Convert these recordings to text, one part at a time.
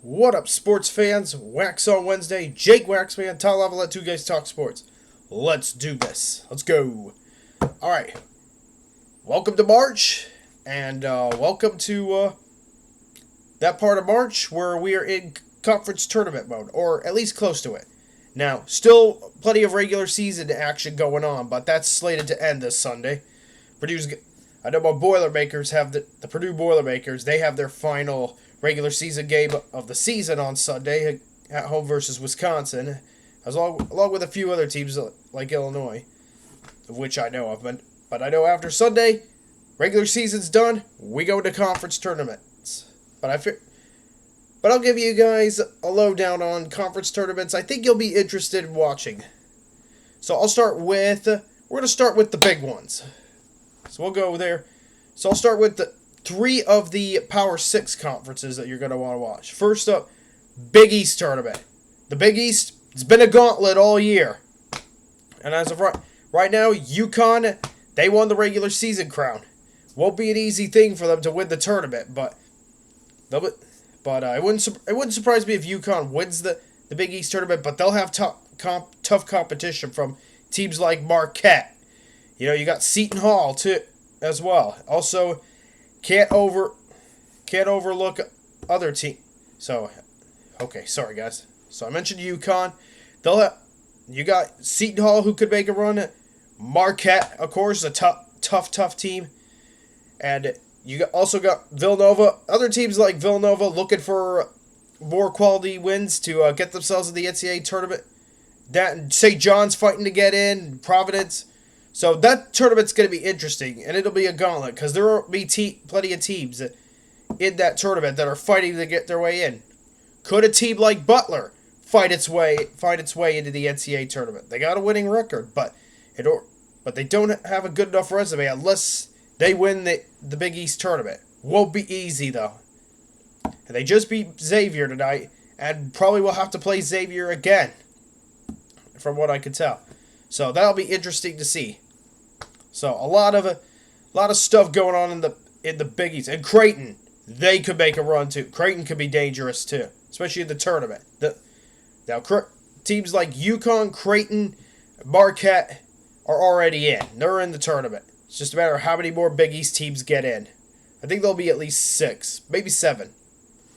What up, sports fans? Waxon Wednesday, Jake Waxman, Tyler Lava, let two guys talk sports. Let's do this. Let's go. Alright. Welcome to March, and welcome to that part of March where we are in conference tournament mode, or at least close to it. Now, still plenty of regular season action going on, but that's slated to end this Sunday. I know my Boilermakers have the Purdue Boilermakers. They have their final regular season game of the season on Sunday at home versus Wisconsin, along with a few other teams like Illinois, of which I know of. But I know after Sunday, regular season's done, we go into conference tournaments. But I'll give you guys a lowdown on conference tournaments I think you'll be interested in watching. So we're going to start with the big ones. So we'll go there. So I'll start with the three of the Power 6 conferences that you're going to want to watch. First up, Big East tournament. The Big East, it's been a gauntlet all year. And as of right now, UConn, they won the regular season crown. Won't be an easy thing for them to win the tournament, but it wouldn't surprise me if UConn wins the Big East tournament, but they'll have tough competition from teams like Marquette. You know, you got Seton Hall too as well. Also, can't overlook other teams. So, okay, sorry guys. So I mentioned UConn. You got Seton Hall who could make a run. Marquette, of course, a tough team. And you also got Villanova. Other teams like Villanova looking for more quality wins to get themselves in the NCAA tournament. St. John's fighting to get in. Providence. So that tournament's going to be interesting, and it'll be a gauntlet because there will be plenty of teams in that tournament that are fighting to get their way in. Could a team like Butler find its way into the NCAA tournament? They got a winning record, but they don't have a good enough resume unless they win the Big East tournament. Won't be easy though. And they just beat Xavier tonight, and probably will have to play Xavier again, from what I can tell. So that'll be interesting to see. So a lot of stuff going on in the Big East. And Creighton, they could make a run too. Creighton could be dangerous too, especially in the tournament. Teams like UConn, Creighton, Marquette are already in. They're in the tournament. It's just a matter of how many more Big East teams get in. I think there'll be at least 6, maybe 7.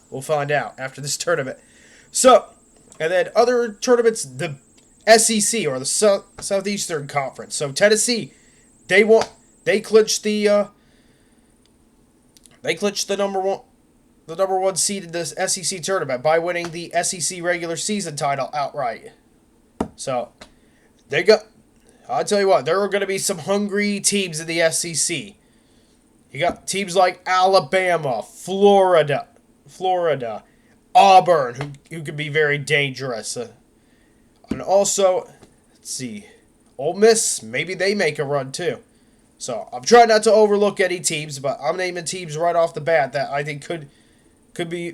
We'll find out after this tournament. So, and then other tournaments, the SEC, or the Southeastern Conference. So Tennessee, they clinched the number one seed in this SEC tournament by winning the SEC regular season title outright. So I'll tell you what, there are going to be some hungry teams in the SEC. You got teams like Alabama, Florida, Auburn, who could be very dangerous. And also, let's see, Ole Miss, maybe they make a run too. So I'm trying not to overlook any teams, but I'm naming teams right off the bat that I think could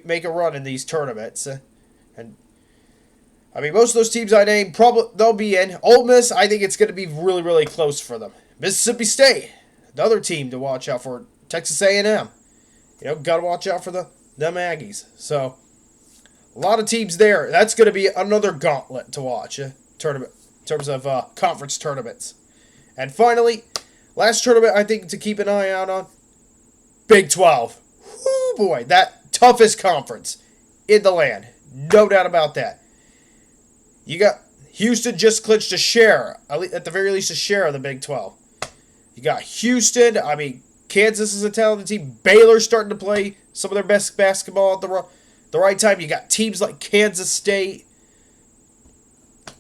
make a run in these tournaments. And I mean, most of those teams I named, probably they'll be in. Ole Miss, I think it's going to be really, really close for them. Mississippi State, another team to watch out for. Texas A&M, got to watch out for them Aggies. So a lot of teams there. That's going to be another gauntlet to watch. Tournament in terms of conference tournaments. And finally, last tournament I think to keep an eye out on, Big 12. Whoo boy, that toughest conference in the land. No doubt about that. You got Houston just clinched a share, at the very least a share of the Big 12. You got Houston, Kansas is a talented team. Baylor's starting to play some of their best basketball at the right time. You got teams like Kansas State,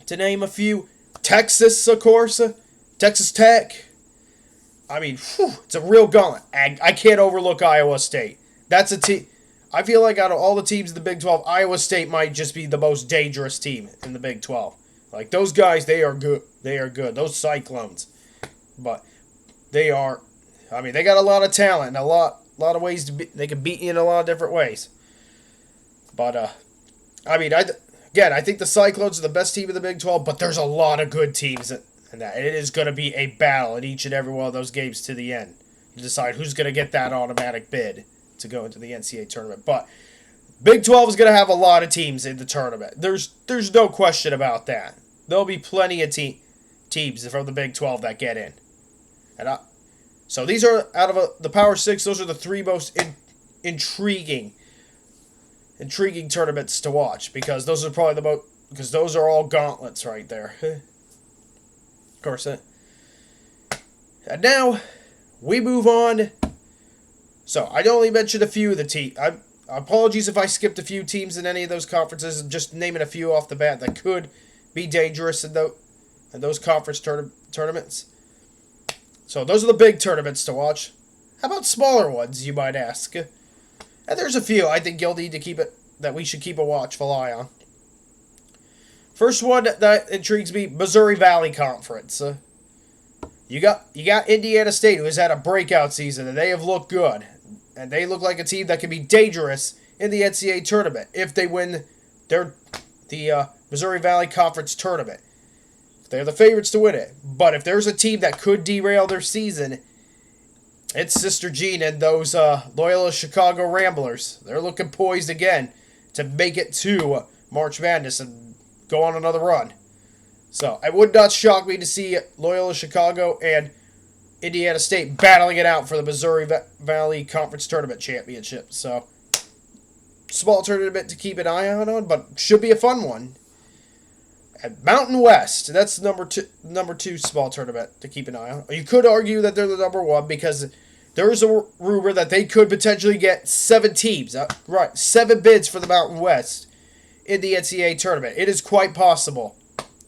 to name a few. Texas, of course. Texas Tech. It's a real gauntlet. I can't overlook Iowa State. That's a team. I feel like out of all the teams in the Big 12, Iowa State might just be the most dangerous team in the Big 12. Like, those guys, they are good. They are good. Those Cyclones. But they are... they got a lot of talent and a lot of ways they can beat you in a lot of different ways. But, I think the Cyclones are the best team in the Big 12, but there's a lot of good teams in that. And it is going to be a battle in each and every one of those games to the end to decide who's going to get that automatic bid to go into the NCAA tournament. But Big 12 is going to have a lot of teams in the tournament. There's no question about that. There'll be plenty of teams from the Big 12 that get in. So these are, out of the Power 6, those are the three most intriguing tournaments to watch, because those are probably the most, because those are all gauntlets right there. Of course. And now we move on. So I only mentioned a few of the teams. Apologies if I skipped a few teams in any of those conferences, and just naming a few off the bat that could be dangerous in those conference tournaments. So those are the big tournaments to watch. How about smaller ones, you might ask? And there's a few I think you'll need to that we should keep a watchful eye on. First one that intrigues me, Missouri Valley Conference. You got Indiana State, who has had a breakout season, and they have looked good. And they look like a team that can be dangerous in the NCAA tournament if they win the Missouri Valley Conference tournament. They're the favorites to win it. But if there's a team that could derail their season, it's Sister Jean and those Loyola Chicago Ramblers. They're looking poised again to make it to March Madness and go on another run. So it would not shock me to see Loyola Chicago and Indiana State battling it out for the Missouri Valley Conference Tournament Championship. So, small tournament to keep an eye on, but should be a fun one. At Mountain West, that's number two small tournament to keep an eye on. You could argue that they're the number one, because there is a rumor that they could potentially get 7 teams. 7 bids for the Mountain West in the NCAA tournament. It is quite possible.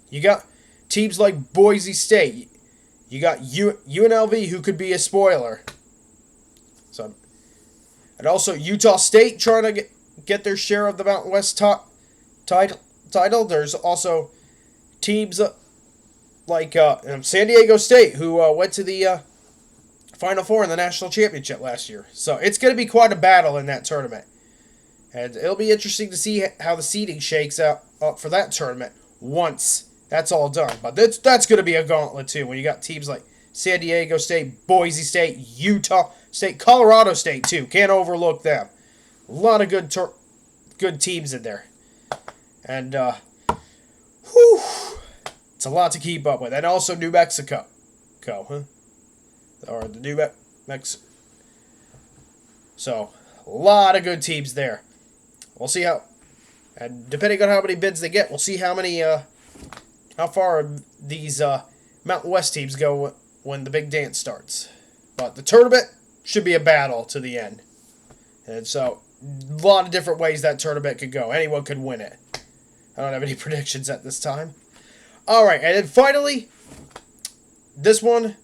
You got teams like Boise State. You got UNLV, who could be a spoiler. So, and also Utah State trying to get their share of the Mountain West title. There's also teams like San Diego State, who went to the Final Four in the national championship last year. So it's going to be quite a battle in that tournament. And it'll be interesting to see how the seeding shakes out for that tournament once that's all done. But that's going to be a gauntlet, too, when you got teams like San Diego State, Boise State, Utah State, Colorado State, too. Can't overlook them. A lot of good teams in there. And, it's a lot to keep up with. And also New Mexico. Or the New Mexico. So, a lot of good teams there. We'll see how, and depending on how many bids they get, we'll see how far these Mountain West teams go when the big dance starts. But the tournament should be a battle to the end. And so, a lot of different ways that tournament could go. Anyone could win it. I don't have any predictions at this time. Alright, and then finally, this one's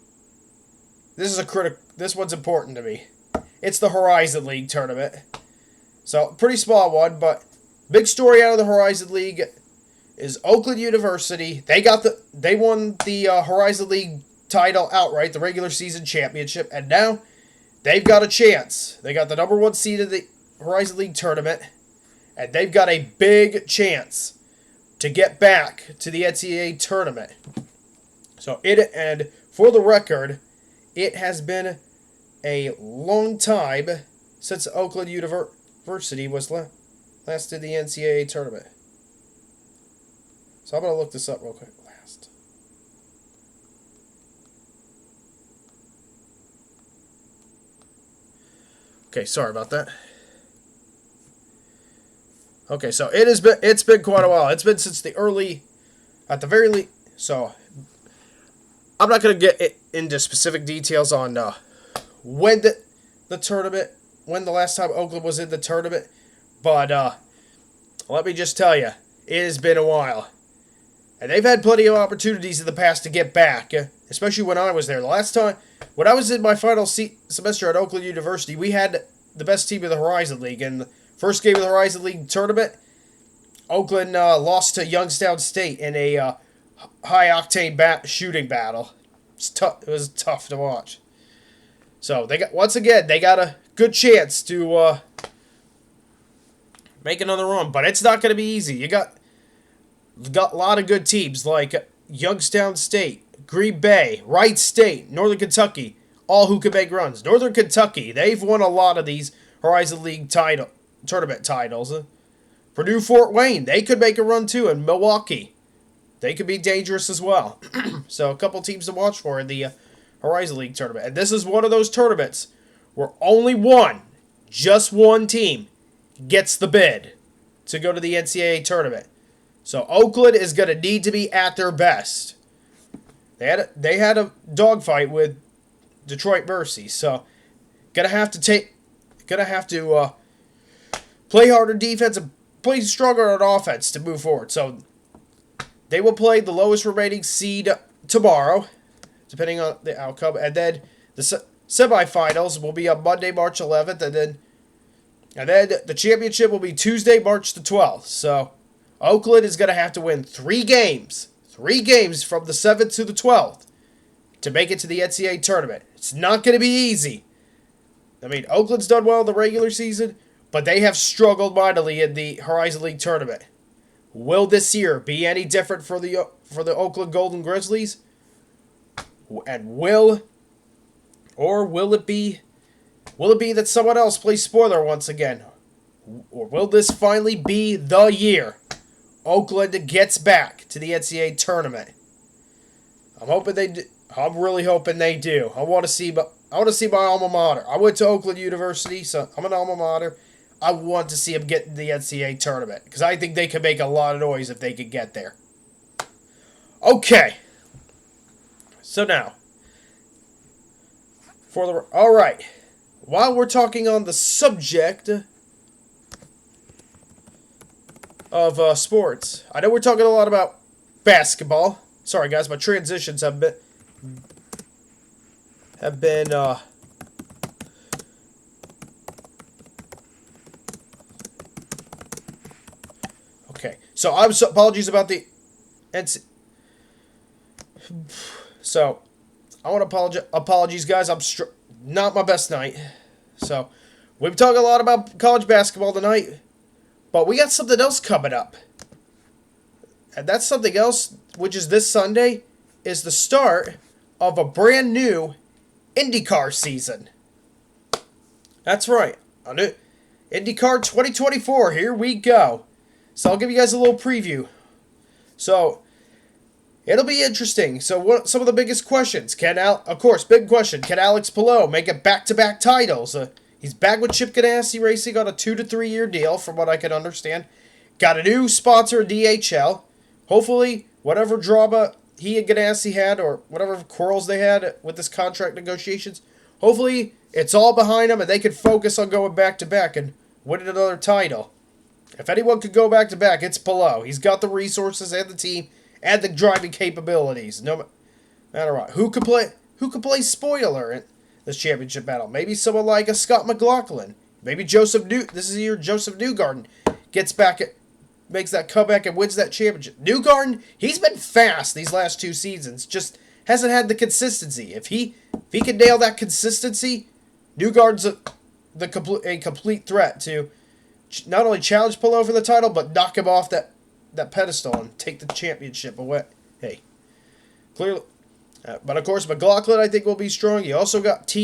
important to me. It's the Horizon League tournament. So, pretty small one, but big story out of the Horizon League is Oakland University. They won the Horizon League title outright, the regular season championship, and now they've got a chance. They got the number 1 seed of the Horizon League tournament, and they've got a big chance to get back to the NCAA tournament. So and for the record, it has been a long time since Oakland University was last in the NCAA tournament. So I'm going to look this up real quick. Last. Okay, sorry about that. Okay, so it's been quite a while. It's been since at the very least. So I'm not going to get into specific details on when when the last time Oakland was in the tournament, but let me just tell you, it has been a while. And they've had plenty of opportunities in the past to get back, especially when I was there. The last time, when I was in my final semester at Oakland University, we had the best team in the Horizon League. And the first game of the Horizon League tournament, Oakland lost to Youngstown State in a high-octane shooting battle. It was tough to watch. So, they got a good chance to make another run. But it's not going to be easy. You got a lot of good teams like Youngstown State, Green Bay, Wright State, Northern Kentucky, all who can make runs. Northern Kentucky, they've won a lot of these Horizon League tournament titles. Purdue Fort Wayne, they could make a run too, and Milwaukee, they could be dangerous as well. So a couple teams to watch for in the Horizon League tournament. And this is one of those tournaments where only just one team gets the bid to go to the NCAA tournament. So Oakland is going to need to be at their best. They had a dogfight with Detroit Mercy, so gonna have to play harder defense and play stronger on offense to move forward. So they will play the lowest remaining seed tomorrow, depending on the outcome, and then the semifinals will be on Monday, March 11th, and then the championship will be Tuesday, March the 12th. So Oakland is gonna have to win 3 games from the 7th to the 12th to make it to the NCAA tournament. It's not going to be easy. I mean, Oakland's done well in the regular season, but they have struggled mightily in the Horizon League tournament. Will this year be any different for the Oakland Golden Grizzlies? And will it be that someone else plays spoiler once again? Or will this finally be the year Oakland gets back to the NCAA tournament? I'm really hoping they do. I want to see my alma mater. I went to Oakland University, so I'm an alma mater. I want to see them get in the NCAA tournament because I think they could make a lot of noise if they could get there. Okay. So now, all right. While we're talking on the subject of sports, I know we're talking a lot about basketball. Sorry, guys, my transitions have been okay. So apologies about the so I want to apologies, guys. I'm not my best night. So we've talked a lot about college basketball tonight, but we got something else coming up. And that's something else, which is this Sunday, is the start of a brand new Indycar season. That's right. Indycar 2024. Here we go. So I'll give you guys a little preview. So it'll be interesting. So what some of the biggest questions? Big question. Can Alex Palou make it back-to-back titles? He's back with Chip Ganassi Racing on a 2 to 3 year deal, from what I can understand. Got a new sponsor, DHL. Hopefully, whatever drama he and Ganassi had, or whatever quarrels they had with this contract negotiations, hopefully it's all behind them and they can focus on going back-to-back and winning another title. If anyone could go back-to-back, it's Palou. He's got the resources and the team and the driving capabilities. No matter what. Who could play spoiler in this championship battle? Maybe someone like a Scott McLaughlin. Maybe this is the year Joseph Newgarden gets back makes that comeback and wins that championship. Newgarden, he's been fast these last 2 seasons, just hasn't had the consistency. If he can nail that consistency, Newgarden's a complete threat to not only challenge Palou for the title, but knock him off that pedestal and take the championship away. Hey, clearly. But of course, McLaughlin, I think, will be strong. You also got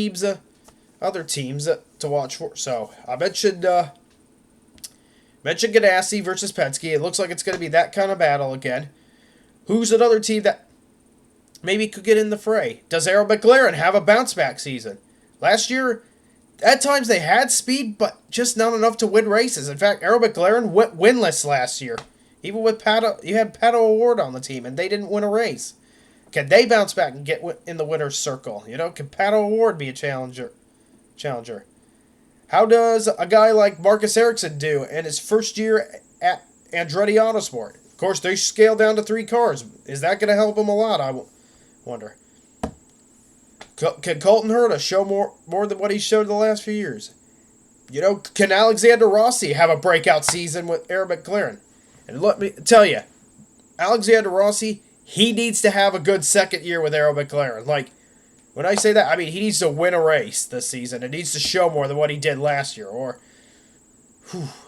other teams to watch for. So I mentioned Ganassi versus Penske. It looks like it's going to be that kind of battle again. Who's another team that maybe could get in the fray? Does Arrow McLaren have a bounce-back season? Last year, at times they had speed, but just not enough to win races. In fact, Arrow McLaren went winless last year. Even with you had Pato O'Ward on the team, and they didn't win a race. Can they bounce back and get in the winner's circle? Can Pato O'Ward be a challenger? How does a guy like Marcus Ericsson do in his first year at Andretti Autosport? Of course, they scaled down to 3 cars. Is that going to help him a lot, I wonder? Can Colton Herta show more than what he showed the last few years? Can Alexander Rossi have a breakout season with Arrow McLaren? And let me tell you, Alexander Rossi, he needs to have a good second year with Arrow McLaren. Like, when I say that, I mean he needs to win a race this season. It needs to show more than what he did last year. Or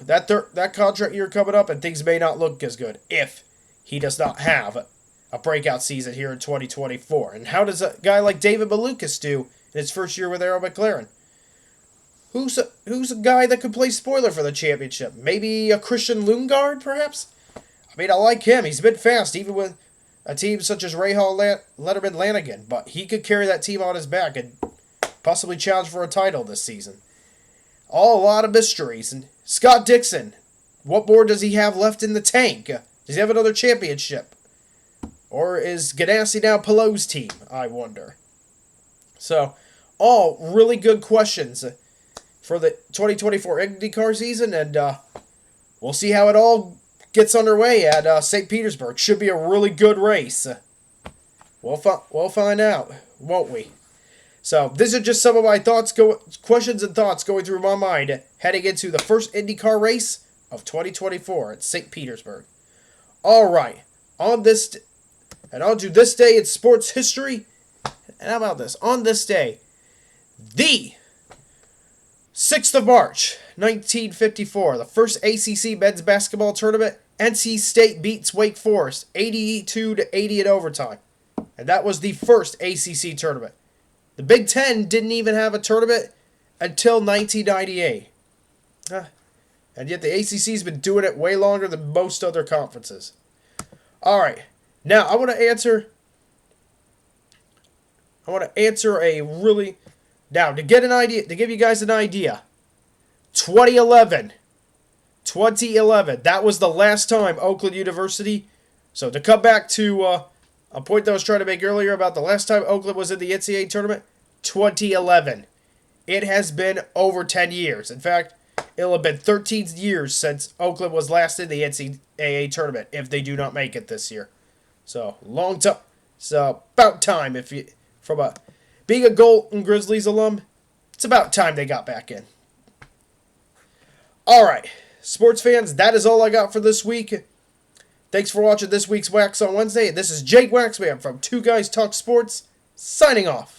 that contract year coming up, and things may not look as good if he does not have a breakout season here in 2024. And how does a guy like David Malukas do in his first year with Arrow McLaren? Who's a guy that could play spoiler for the championship? Maybe a Christian Lundgaard, perhaps? I mean, I like him. He's been fast, even with a team such as Letterman Lanigan. But he could carry that team on his back and possibly challenge for a title this season. All a lot of mysteries. And Scott Dixon, what more does he have left in the tank? Does he have another championship? Or is Ganassi now Pelot's team, I wonder? So, all really good questions for the 2024 IndyCar season, and we'll see how it all gets underway at St. Petersburg. Should be a really good race. We'll find out, won't we? So, these are just some of my questions and thoughts going through my mind heading into the first IndyCar race of 2024 at St. Petersburg. All right, on this day in sports history. And how about this? On this day, the 6th of March, 1954, the first ACC men's basketball tournament, NC State beats Wake Forest 82-80 in overtime. And that was the first ACC tournament. The Big Ten didn't even have a tournament until 1998. And yet the ACC's been doing it way longer than most other conferences. All right. Now, I want to answer a really... Now, to give you guys an idea, 2011, that was the last time Oakland University... So, to come back to a point that I was trying to make earlier about the last time Oakland was in the NCAA tournament, 2011. It has been over 10 years. In fact, it'll have been 13 years since Oakland was last in the NCAA tournament, if they do not make it this year. So, long time. So, about time. Being a Golden Grizzlies alum, it's about time they got back in. All right, sports fans, that is all I got for this week. Thanks for watching this week's Waxon Wednesday. This is Jake Waxman from Two Guys Talk Sports, signing off.